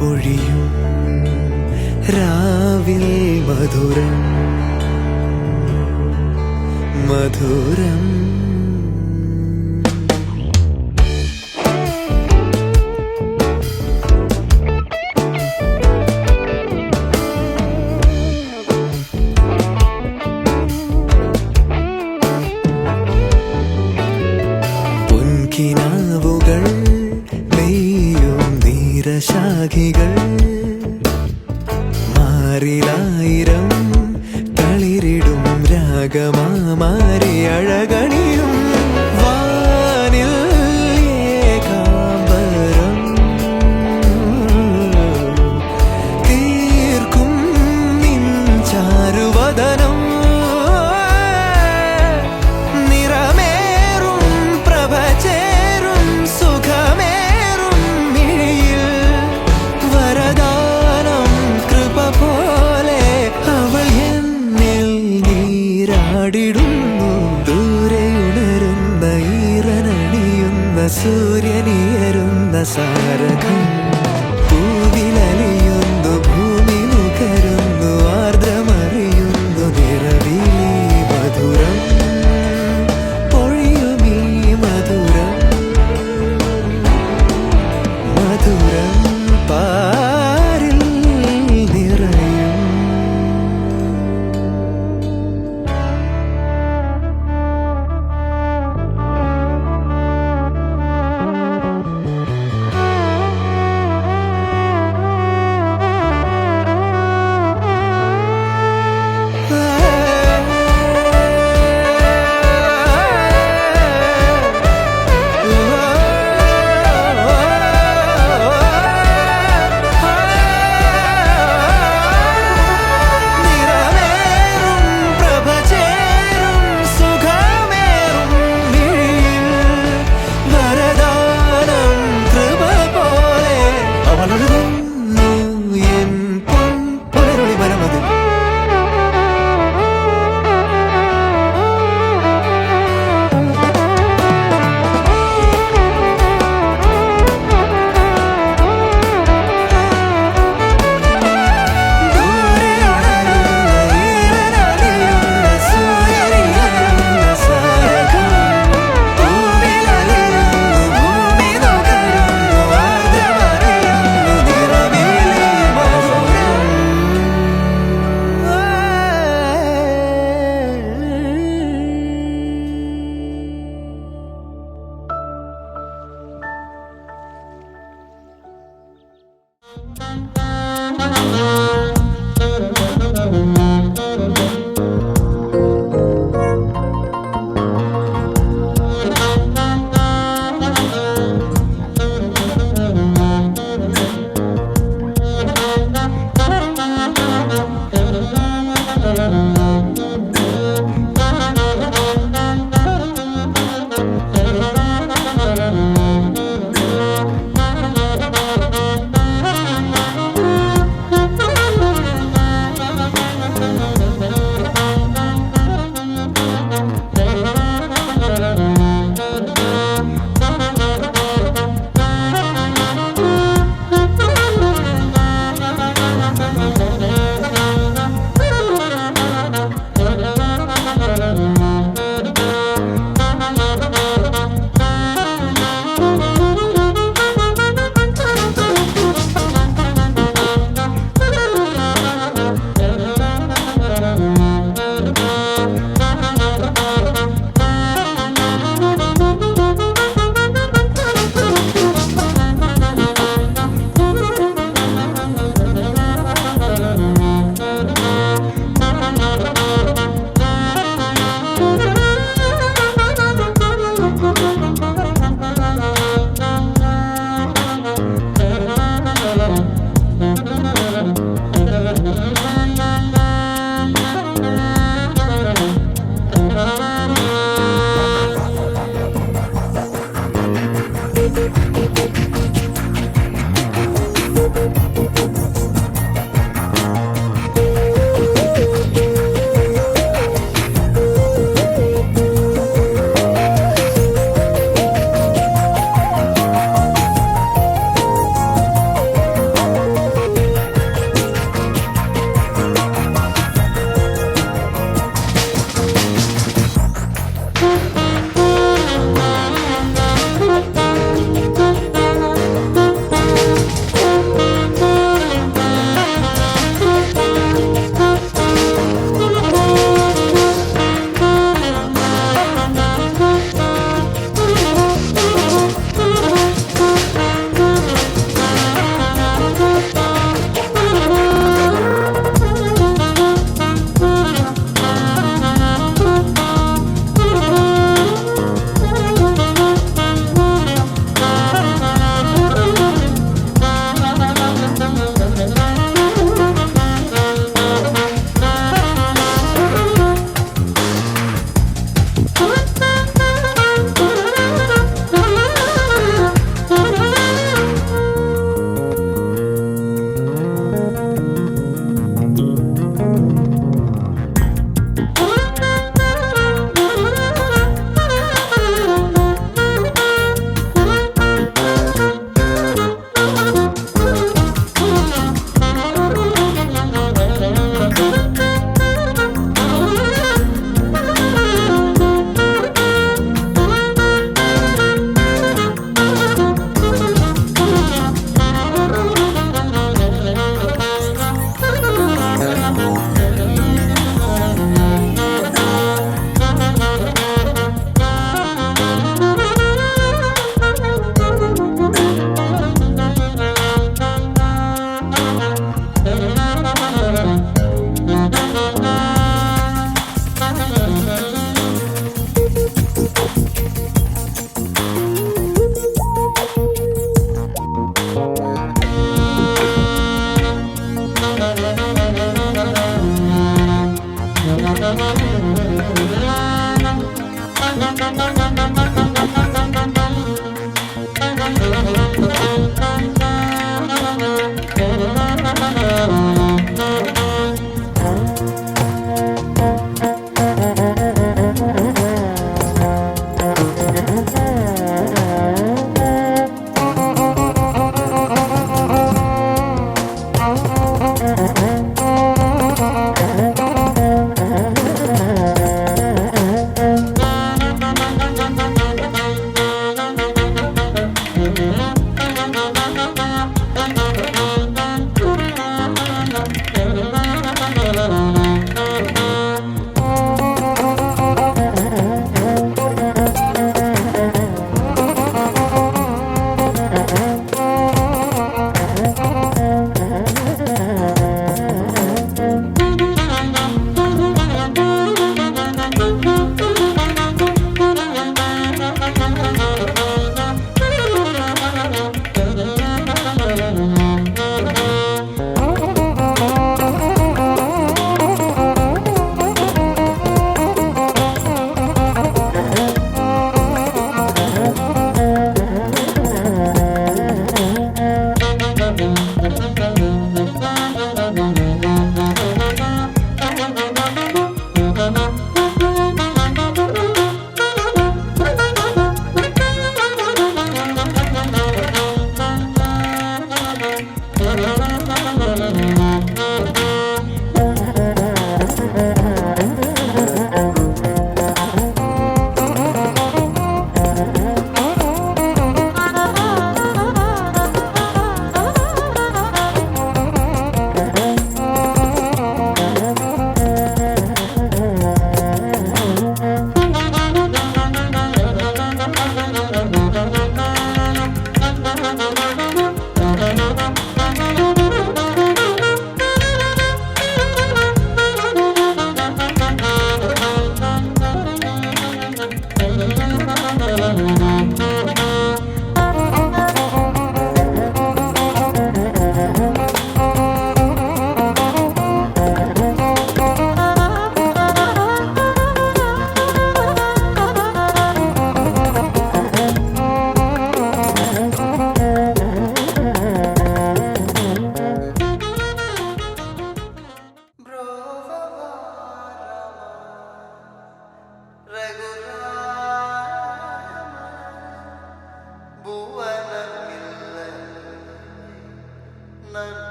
പൊഴിയും രാവിൽ മധുരം മധുരം. പൊൻകിനാവുകൾ നെയ്യും നീരശാഖികൾ മാറിലായിരം തളിരിടും രാഗമാരി അഴകണിയും വാനിൽ ഏകാംബരം തീർക്കും നിൻ ചാരുവദനം നിറമേറും പ്രഭചേരും സുഖമേറും മിഴിയിൽ വരദാനം കൃപ പോലെ അവൾ എന്നിൽ നീരാടിടുന്നു. ദൂരെ ഉണരുന്ന ഈറനണിയുന്ന സൂര്യനിയരുന്ന സാരകം പൂവിലലിയുന്നു ഭൂമി നുകരുന്നു ആർദ്രമറിയുന്നു നിറവിലി മധുരം പൊഴിയുമീ മധുരം മധുരം പാരിൽ നിറയും. നിറമേറും പ്രഭചേരും സുഖമേറും മിഴിയിൽ വരദാനം കൃപ പോലെ അവളൊഴുകുന്നു എൻ പൊൻപുലരൊളി മരമതിൽ. ദൂരെ ഉണരുന്ന ഈറനണിയുന്ന സൂര്യനിയരുന്ന സാരകം പൂവിലലിയുന്നു ഭൂമി നുകരുന്നു ആർദ്രമറിയുന്നു നിറവിലി മധുരം.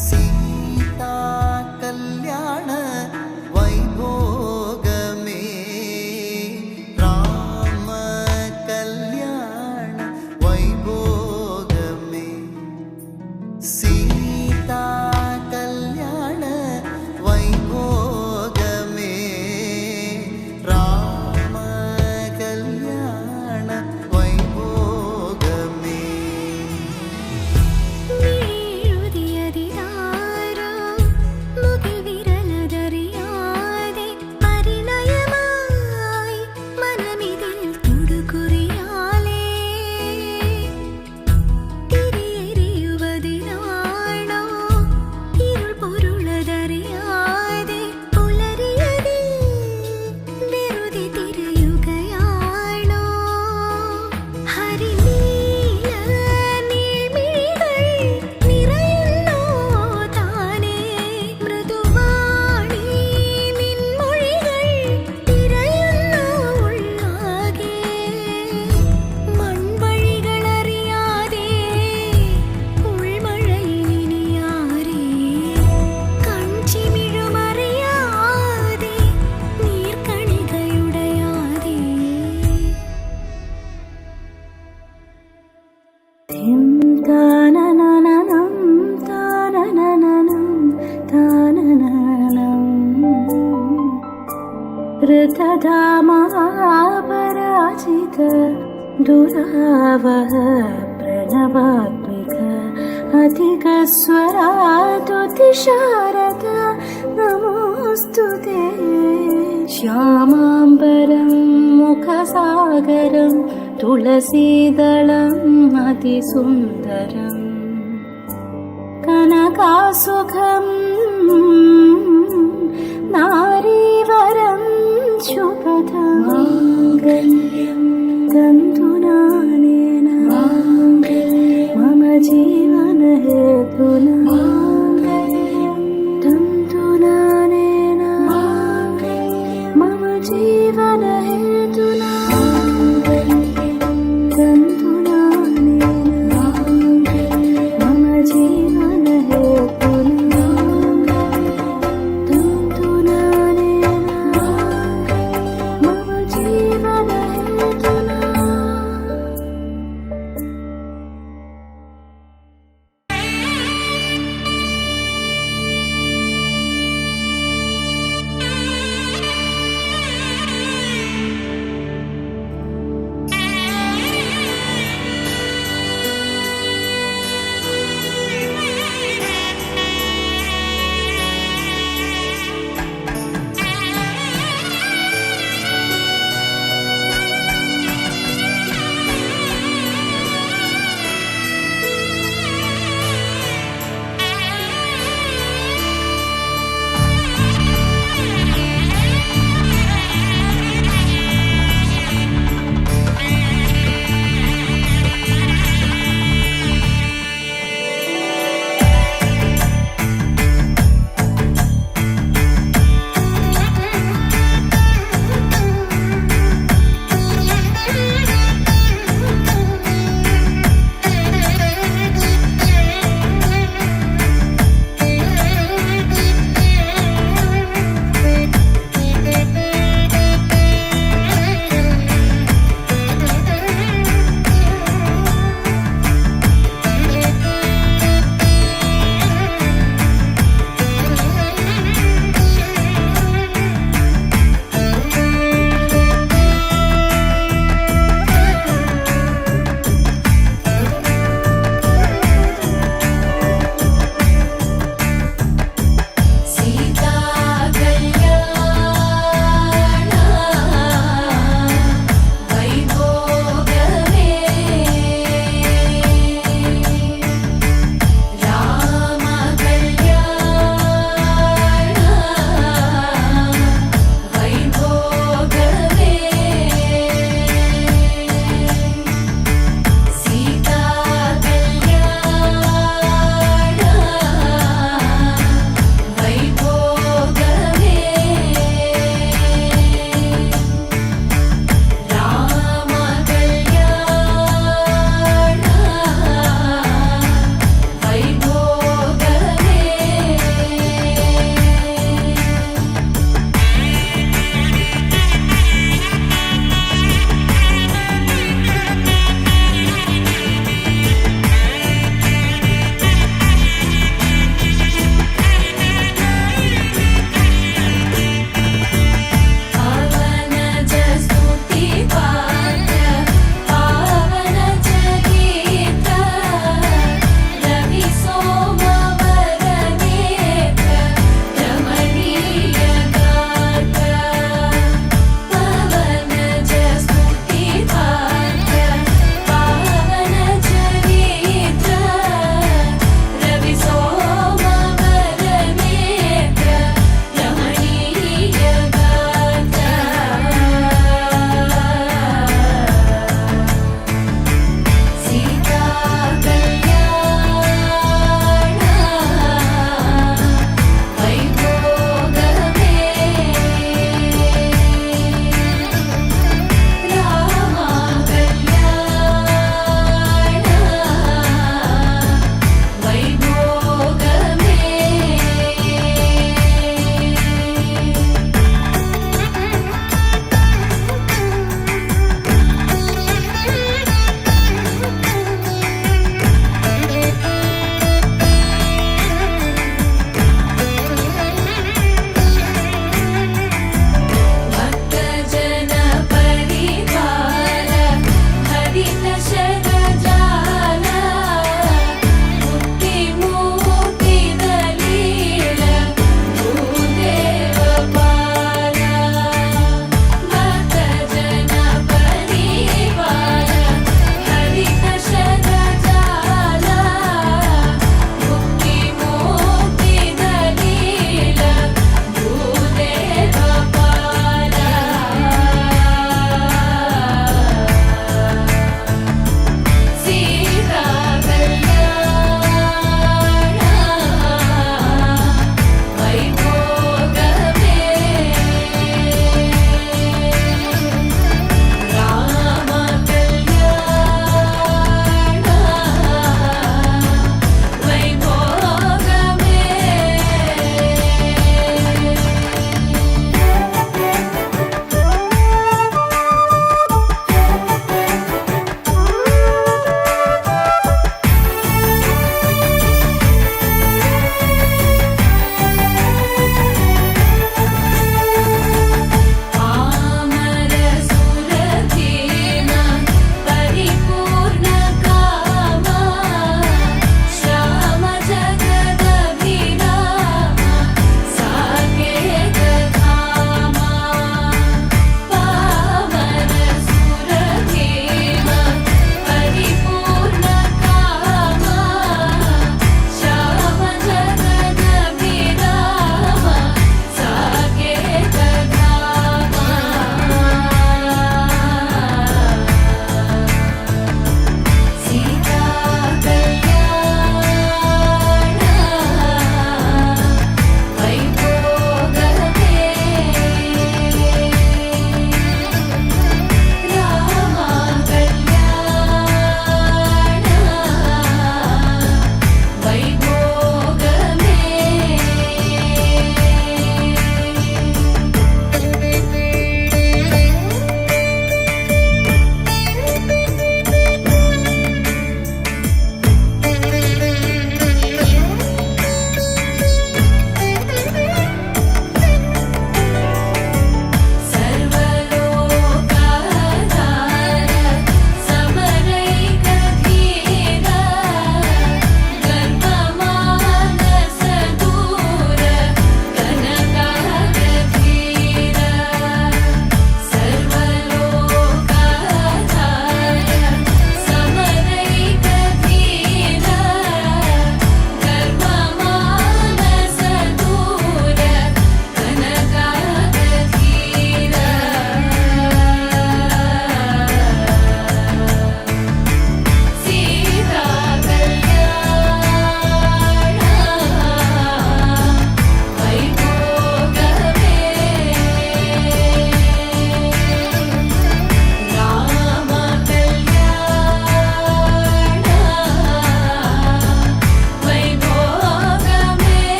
സീതാ കല്യാണ വൈഭോഗമേ രാമ കല്യാണ വൈഭോഗമേ സീതാ കല്യാണ വൈഭോഗമേ രാമ കല്യാണ വൈഭോഗമേ ृतधामापराजित दुरावह प्रणवात्मिक अधिकस्वरातुतिशारद नमोऽस्तु ते श्यामाम्बरं मुखसागरं तुलसीदलम् अतिसुन्दरम् कनकासुखम् नारीवरं शुभदम् माङ्गल्यं तन्तुनानेन मम जीवनहेतुना माङ्गल्यं तन्तुनानेन मम जीवनहेतुना जीवन है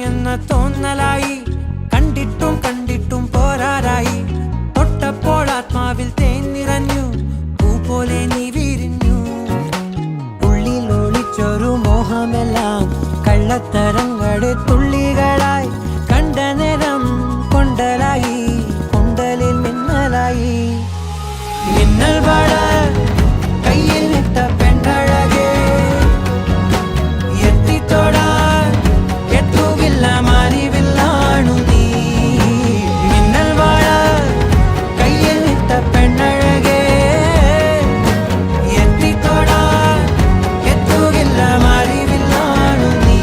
എന്ന തോന്നലായി. കണ്ടിട്ടും കണ്ടിട്ടും പോരാറായി. തൊട്ടപ്പോൾ ആത്മാവിൽ തേൻ നിറഞ്ഞു. പൂ പോലെ നീ വിരിഞ്ഞു. ഉള്ളിൽ ഒളിച്ചൊരു മോഹമെല്ലാം കള്ളത്തരങ്ങളുടെ തുള്ളികളായി. കണ്ട നേരം കൊണ്ടലായി. കൊണ്ടലിൽ മിന്നലായി. മിന്നൽ വള കയ്യിൽ ഇട്ട പെണ്ണഴകേ, എത്തിത്തൊടാൻ എത്തുകില്ല മാറിവില്ലാണു നീ. മിന്നൽ വള കയ്യിൽ ഇട്ട പെണ്ണഴകേ, എത്തിത്തൊടാൻ എത്തുകില്ല മാറിവില്ലാണു നീ.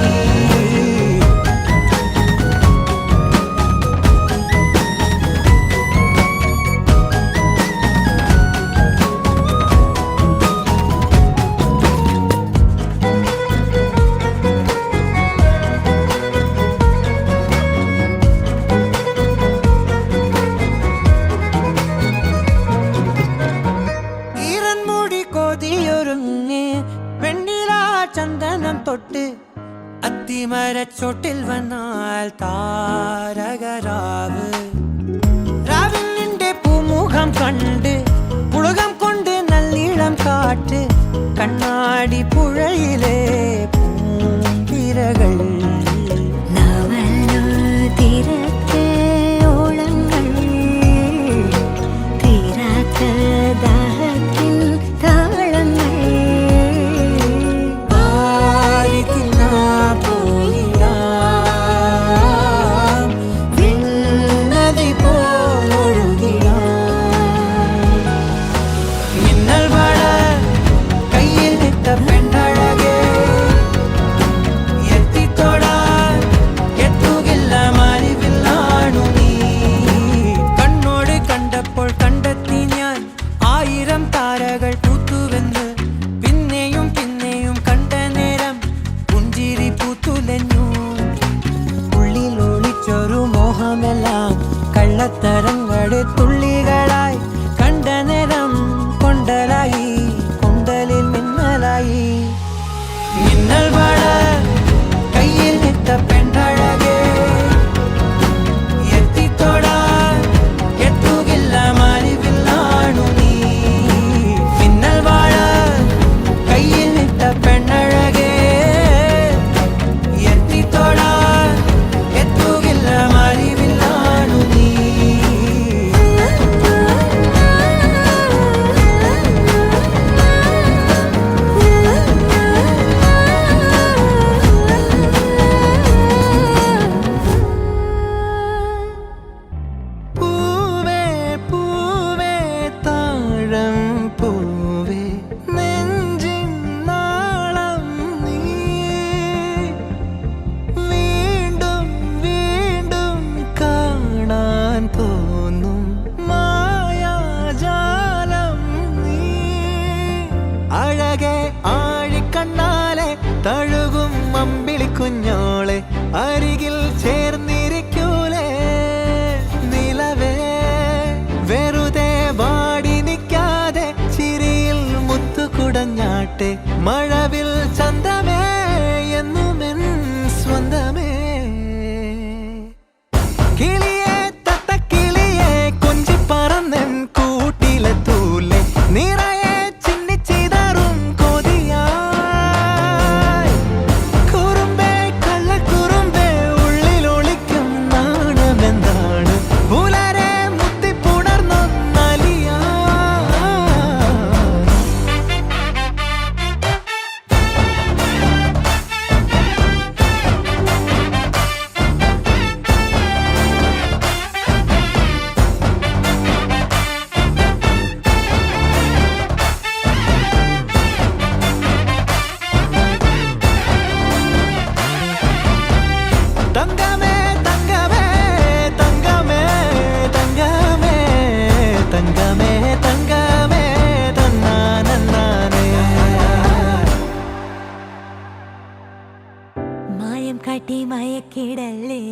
ഈറൻമുടി കൊതിയൊരുങ്ങി വെണ്ണില ചന്ദനം തൊട്ട് അത്തിമരച്ചോട്ടിൽ വന്നാൽ താരകരാവ്. രാവിൽ നിന്റെ പൂമുഖം കണ്ട് പുളകം കൊണ്ട് നല്ലീളം കാറ്റ്. കണ്ണാടി പുഴയിലെ പൂന്തിരകൾ. നവല്ലോ തിരക്ക് ഓളങ്ങൾ, തീരാത്ത ദാഹത്തിൻ താളങ്ങൾ. ആരിതിന്നാ പോയിടാം, വിണ്ണതി പോലൊഴുകിടാം. മിന്നൽ വള കയ്യിൽ ഇട്ട പെണ്ണഴകേ, എത്തിത്തൊടാൻ എത്തുകില്ല മാറിവില്ലാണു നീ. കണ്ണോട് കണ്ടപ്പോൾ കണ്ടെത്തി ഞാൻ 1000 താരകൾ പൂത്തുവെന്ന്. പിന്നെയും പിന്നെയും കണ്ട നേരം പുഞ്ചിരി പൂത്തുലഞ്ഞു. ഉള്ളിൽ ഒളിച്ചൊരു മോഹമെല്ലാം കള്ളത്തരങ്ങളുടെ തുള്ളികളായി. കണ്ട നേരം കൊണ്ടലായി. കൊണ്ടലിൽ മിന്നലായി. മിന്നൽ വള കയ്യിൽ ഇട്ട പെണ്ണഴകേ, എത്തിത്തൊടാൻ എത്തുകില്ല മാറിവില്ലാണു നീ. മിന്നൽ വള കയ്യിൽ ഇട്ട പെണ്ണഴകേ, എത്തിത്തൊടാൻ എത്തുകില്ല മാറിവില്ലാണു നീ. പൂവേ പൂവേ താഴം പൂവേ നെഞ്ചിൻ നാളം നീ. വീണ്ടും വീണ്ടും കാണാൻ തോന്നും മായാജാലം നീ. അഴകെ ആഴിക്കണ്ണാലെ തഴുകും അമ്പിളിക്കുഞ്ഞോളെ, അരികിൽ ചേർന്നിരിക്കൂലേ നിലവേ. വെറുതെ വാടി നിൽക്കാതെ ചിരിയിൽ മുത്തുകുടഞ്ഞാട്ടെ. മഴവിൽ ചന്തമേ എന്നുമെൻ സ്വന്തമേ. കിളിയെ തത്തക്കിളിയെ കൊഞ്ചി പറന്നൻ കൂട്ടിലെ തൂലെ, നിറയെ ചിന്നിച്ചിതറും കൊതിയായി. കുറുമ്പേ കള്ളക്കുറുമ്പേ ഉള്ളിലൊളിക്കും നാണമെന്താണ്. പുലരെ മുത്തിപ്പുണർന്നൊന്നലിയാ. തങ്കമേ തങ്കമേ തങ്കമേ തങ്കമേ തങ്കമേ തങ്കമേ തന്നാനേ. മായം കാട്ടി മയക്കിടല്ലേ,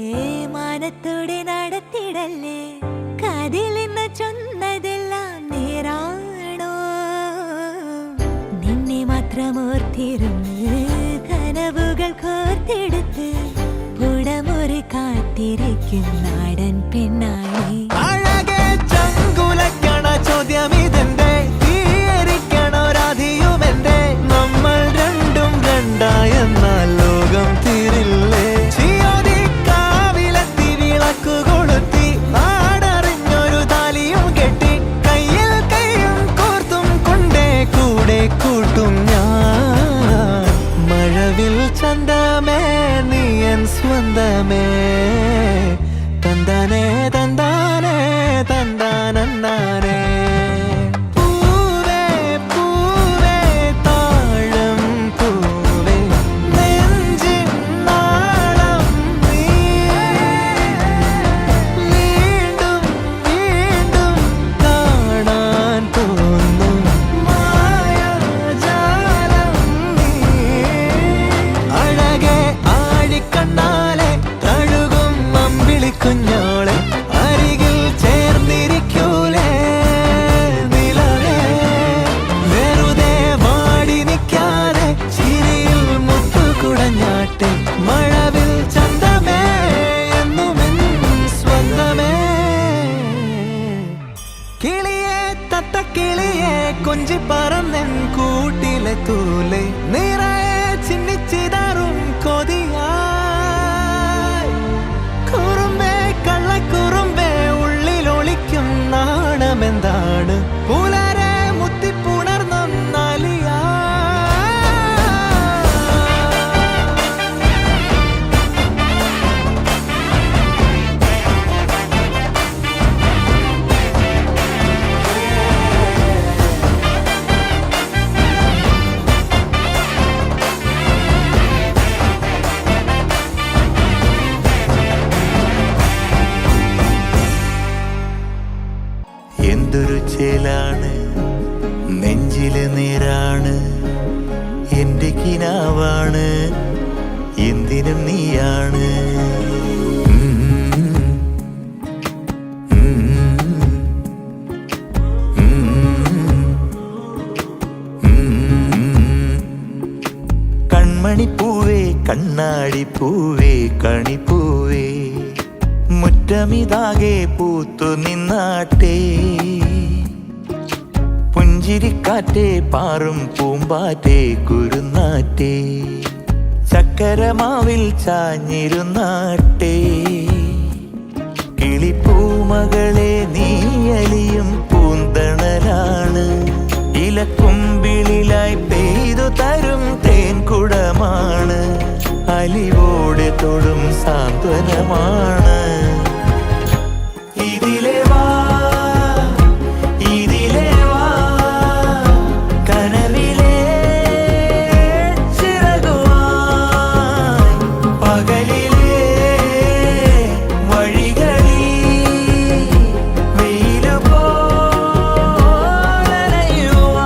മാനത്തോടെ നടത്തിടല്ലേ. കാതിലെന്ന ചൊന്നതെല്ലാം നേരാണോ? നിന്നെ മാത്രം ഓർത്തിരുന്ന് കനവുകൾ കോർത്തെടുത്ത് പുടം കാത്തിരിക്കും നാടൻ പെണ്ണാളെ. അഴകെ ചങ്കുലക്കണ ചോദ്യം ഇതെന്റെ, തീയരിക്കണ രാധിയുമെന്റെ. നമ്മൾ രണ്ടും രണ്ടായെന്നാൽ ലോകം തീരില്ലേ? ചിയോതി കാവിലെത്തി വിളക്കു കൊളുത്തി, നാടറിഞ്ഞൊരു താലിയും കെട്ടി, കയ്യിൽ കയ്യും കോർത്തും കൊണ്ടേ കൂടെ കൂട്ടും ഞാൻ. മഴവിൽ ചന്തമേ നീ എൻ സ്വന്തമേ, തന്താനേ തന്താനേ തന്താനേ. പൂവേ പൂവേ താഴം പൂവേ, നെഞ്ചിൻ നാളം നീ. വീണ്ടും വീണ്ടും കാണാൻ തോന്നും മായാജാലം നീ. അഴകെ ആഴിക്കണ്ണാലെ തഴുകും അമ്പിളിക്കുഞ്ഞോളെ, അരികിൽ ചേർന്നിരിക്കൂലേ നിലവേ? വെറുതെ വാടി നിൽക്കാതെ ചിരിയിൽ മുത്തുകുടഞ്ഞാട്ടെ. മഴവിൽ ചന്തമേ എന്നുമെൻ സ്വന്തമേ. കിളിയെ തത്തക്കിളിയെ കൊഞ്ചി പറന്നെൻ കൂട്ടിലെ തൂലെ, നിറയെ ചിന്നിച്ചിതാറും കൊതിയായി. കുറുമ്പേ കള്ളക്കുറുമ്പേ ഉള്ളിലൊളിക്കും നാണമെന്താണ്? പുലരെ മുത്തിപ്പുണർന്നൊന്നാലിയാ. എന്തൊരു ചേലാണ്, നെഞ്ചില് നേരാണ്, എന്റെ കിനാവാണ്, എന്തിനും നീയാണ്. കൺമണിപ്പൂവേ കണ്ണാടിപ്പൂവേ കണിപ്പൂവേ, മുറ്റമിതാകെ പൂത്തു നിന്നാട്ടെ. പുഞ്ചിരിക്കാറ്റേ പാറും പൂമ്പാറ്റേ കുരുന്നാറ്റേ, ചക്കരമാവിൽ ചാഞ്ഞിരുന്നാട്ടെ. കിളിപ്പൂമകളെ നീയലിയും പൂന്തണലാണ്, ഇലക്കുമ്പിളിലായി പെയ്തു തരും തേൻകുടമാണ്, അലിവോടെ തൊടും സാന്ത്വനമാണ്. ഇതിലെ വാ ഇതിലെ വാ, കനവിലെ ചിറകുവായി, പകലിലെ വഴികളിൽ വെയിലു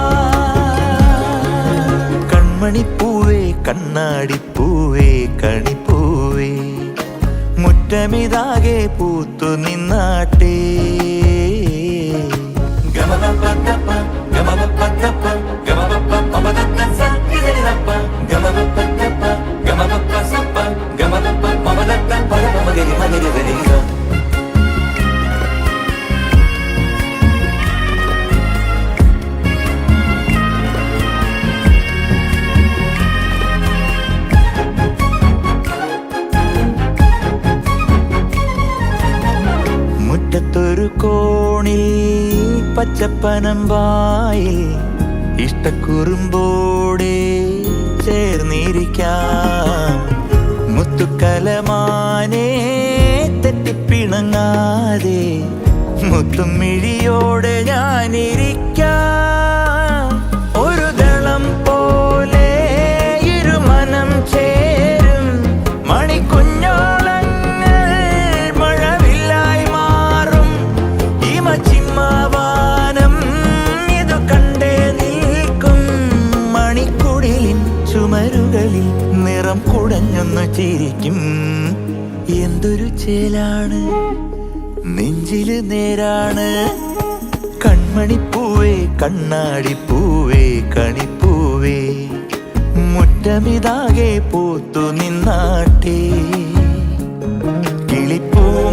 പോലണയുവാൻ. കൺമണിപ്പൂവേ കണ്ണാടിപ്പൂവേ കണിപ്പൂവേ, മുറ്റമിതാകെ പൂത്തു നിന്നാട്ടെ. മുറ്റത്തൊരു കോണിൽ പച്ചപ്പനമ്പായിൽ ഇഷ്ടക്കുറുമ്പോടെ ചേർന്നിരിക്കാം. മുത്തുക്കലമാനെ തെറ്റിപ്പിണങ്ങാതെ മുത്തും മിഴിയോടെ ഞാനിരിക്കാം. ഒരു ദളം പോലെ ഇരുമനം ചേരും മണിക്കുഞ്ഞോളങ്ങൾ മഴവില്ലായി മാറും. ഹിമചിമ്മാവാനം ഇതു കണ്ടേ നിൽക്കും. മണിക്കുടിലിൻ ചുമരുകളിൽ നിറം കുടഞ്ഞൊന്നു ചിരിക്കും. എന്തൊരു ചേലാണ്, നെഞ്ചില് നേരാണ്, കൺമണിപ്പൂവേ കണ്ണാടിപ്പൂവേ കണിപ്പൂവേ, മുറ്റമിതാകെ പൂത്തു നിന്നാട്ടെ. കിളി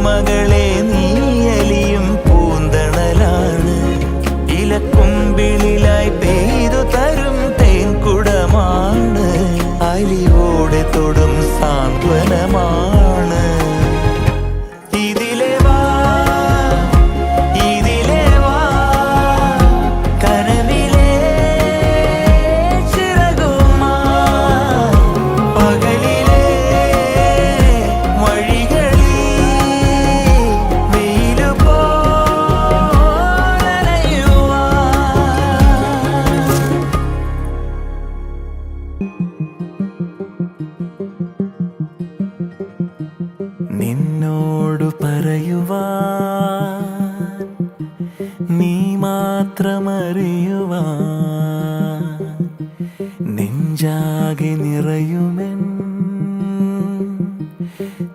മകളെ നീയലിയും പൂന്തണലാണ് ഇലക്കുമ്പിളിലായി പെയ്തു തരും തേൻകുടമാണ് അലിവോടെ തൊടും സാന്ത്വനമാണ് ഇതിലെ വാ ഇതിലെ വാ കനവിലെ ചിറകുമാ പകലിലെ വഴികളിൽ വെയിലു നിന്നോടു പറയുവാൻ നീ മാത്രമറിയുവാൻ നെഞ്ചാകെ നിറയുമെൻ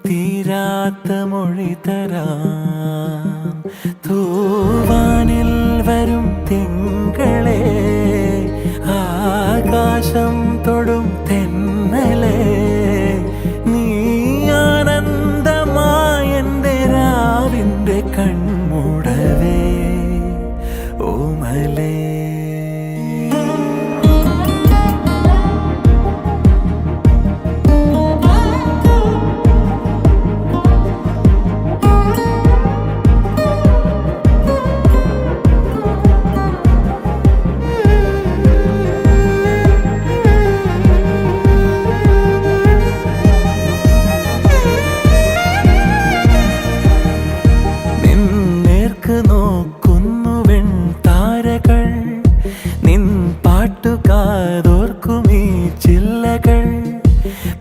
തീരാത്ത മൊഴി തരാം തൂവാനിൽ വരും തിങ്കളെ ആകാശം തൊടും തെന്നലെ നീ ആനന്ദമായെന്റെ രാവിന്റെ കൺമൂടവേ ഓമലേ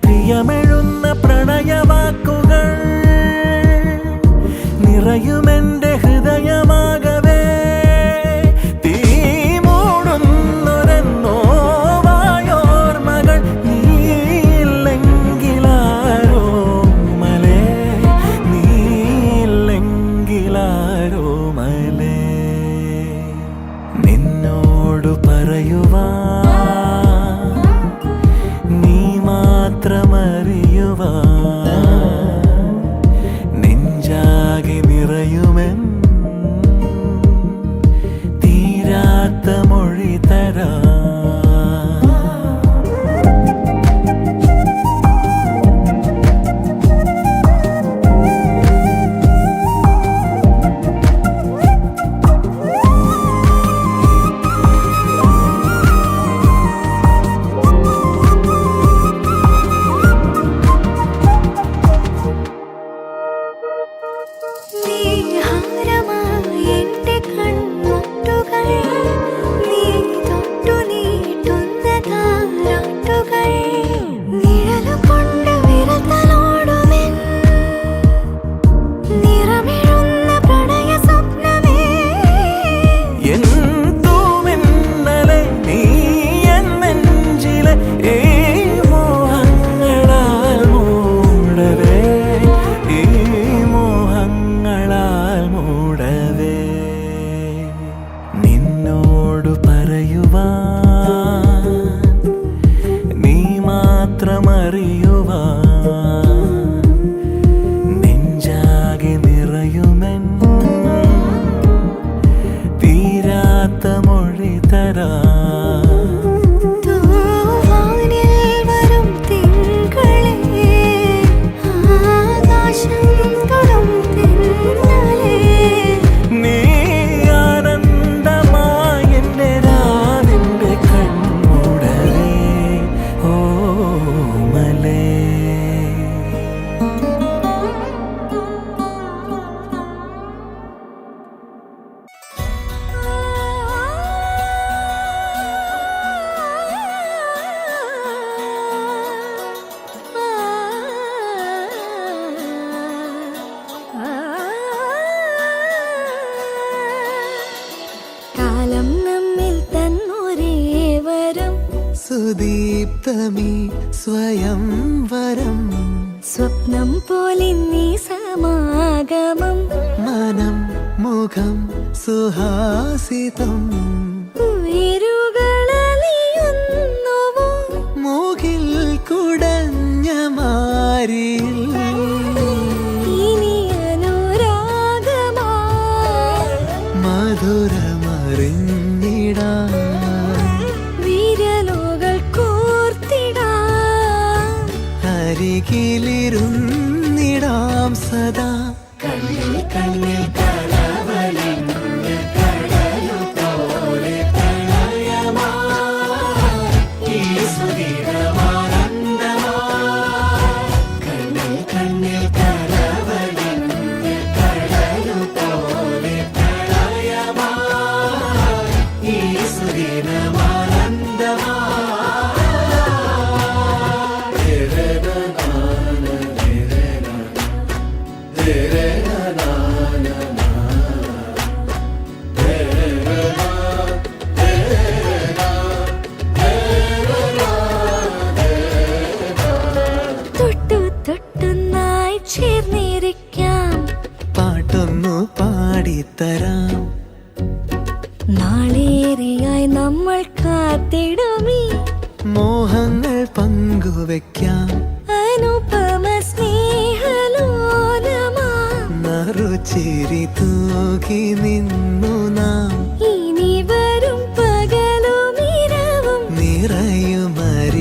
പ്രിയമെഴുന്ന പ്രണയവാക്കുകൾ നിറയുമെന്റെ ഹൃദയമാകവേ തീ മൂടുന്നൊരെന്നോവായോർമകൾ നീയില്ലെങ്കിലാരോ മലേ നീയില്ലെങ്കിലാരോ മലേ നിന്നോടു പറയുവാൻ മാത്രമറിയുവാൻ നെഞ്ചാകെ നിറയുമെൻ തീരാത്ത മൊഴി തരാം നിന്നോടു പറയുവാൻ നീ മാത്രമറിയുവാൻ നെഞ്ചാകെ നിറയുമെൻ തീരാത്ത മൊഴി തരാം സുദീപ്തമീ സ്വയംവരം സ്വപ്നം പോലെ നീ സമാഗമം മനം മുഖം സുഹാസിതം ഉയരുകളലിയുന്നുവോ മൂകിൽ കുടഞ്ഞ മാരിൽ ഇനി അനു അരികിലിരുന്നിടാം സദാ. കണ്ണിൽ കണ്ണിൽ കലവലിഞ്ഞ കടലു പോലെ പ്രണയമായി ഈ സുദിനമാനന്ദമായി. കണ്ണിൽ കണ്ണിൽ കലവലിഞ്ഞ കടലു പോലെ പ്രണയമായി ഈ സുദിനമാനന്ദമായി. തൊട്ടു തൊട്ടുന്നായി ചേർന്നിരിക്കാം, പാട്ടൊന്നു പാടിത്തരാം. നാളേറെയായി നമ്മൾ കാത്തിടുമീ മോഹങ്ങൾ പങ്കുവെക്കാം. അനുപമ സ്നേഹലോലമാ നറുചിരി തൂകി നിന്നു നാം. ഇനി വരും പകലും ഇരവും നിറയുമറിയൊരാ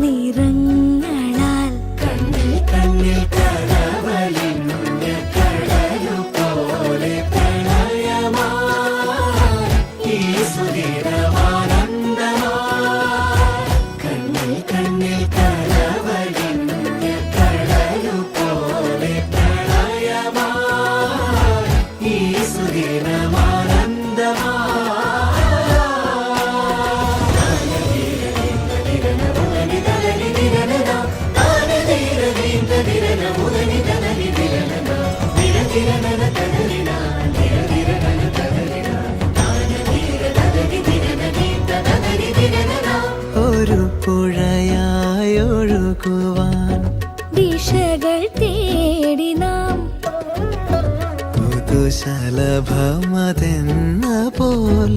നിറങ്ങളാൽ. കണ്ണിൽ കണ്ണിൽ കലവലിഞ്ഞ കടലു പോലെ പ്രണയമായി ഈ സുദിനമാനന്ദമായി. കണ്ണിൽ കണ്ണിൽ കലവലിഞ്ഞ കടലു പോലെ പ്രണയമായി ഈ സുദിനമാനന്ദമായി. ഒരു പുഴയായൊഴുകുവാൻ ദിശകൾ തേടി നാം പുതുശലഭമതെന്ന പോൽ